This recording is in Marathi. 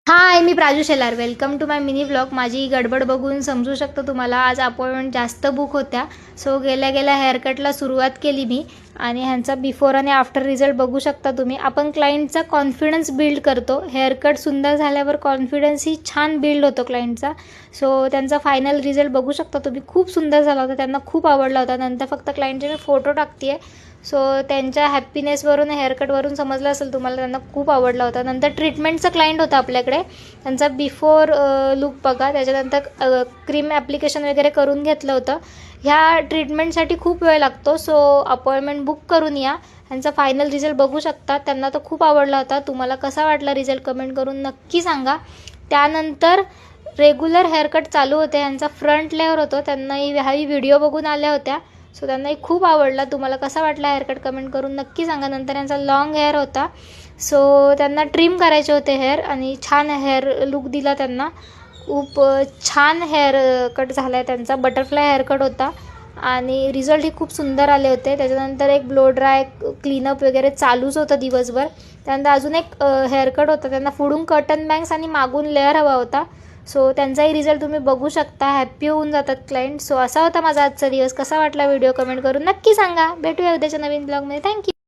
हाय, मी Praju Shelar. Welcome to my mini blog. माझी गडबड बघून समजू शकतं तुम्हाला. आज अपॉइंटमेंट जास्त बुक होत्या, सो गेल्या गेल्या हेअरकटला सुरुवात केली मी. आणि ह्यांचा बिफोर आणि आफ्टर रिझल्ट बघू शकता तुम्ही. आपण क्लायंटचा कॉन्फिडन्स बिल्ड करतो. हेअरकट सुंदर झाल्यावर कॉन्फिडन्सही छान बिल्ड होतो क्लायंटचा. सो त्यांचा फायनल रिझल्ट बघू शकता तुम्ही. खूप सुंदर झाला होता, त्यांना खूप आवडला होता. नंतर फक्त क्लायंटचे मी फोटो टाकते आहे. सो त्यांच्या हॅप्पीनेसवरून, हेअरकटवरून समजलं असेल तुम्हाला, त्यांना खूप आवडला होता. नंतर ट्रीटमेंटचं क्लायंट होतं आपल्याकडे. त्यांचा बिफोर लुक बघा. त्याच्यानंतर क्रीम ॲप्लिकेशन वगैरे करून घेतलं होतं. ह्या ट्रीटमेंटसाठी खूप वेळ लागतो, सो अपॉइंटमेंट बुक करून या. त्यांचा फायनल रिझल्ट बघू शकता. त्यांना तो खूप आवडला होता. तुम्हाला कसा वाटला रिझल्ट कमेंट करून नक्की सांगा. त्यानंतर रेग्युलर हेअरकट चालू होते. यांचा फ्रंट लेअर होतो. त्यांनाही हा व्हिडिओ बघून आल्या होत्या, सो त्यांनाही खूप आवडला. तुम्हाला कसा वाटला हेअरकट कमेंट करून नक्की सांगा. नंतर यांचा लॉंग हेअर होता, सो त्यांना ट्रिम करायचे होते हेअर आणि छान हेअर लुक दिला त्यांना. खूप छान हेअर कट झाला आहे त्यांचा. बटरफ्लाय हेअरकट होता आणि रिझल्टही खूप सुंदर आले होते. त्याच्यानंतर एक ब्लो ड्राय क्लीनअप वगैरे चालूच होतं दिवसभर. त्यानंतर अजून एक हेअरकट होता. त्यांना पुढून कर्टन बँग्स आणि मागून लेअर हवा होता. सो त्यांचाही रिझल्ट तुम्ही बघू शकता. हॅप्पी होऊन जातात क्लायंट. सो असा होता माझा आजचा दिवस. कसा वाटला व्हिडिओ कमेंट करून नक्की सांगा. भेटूया उद्याच्या नवीन ब्लॉगमध्ये. थँक्यू.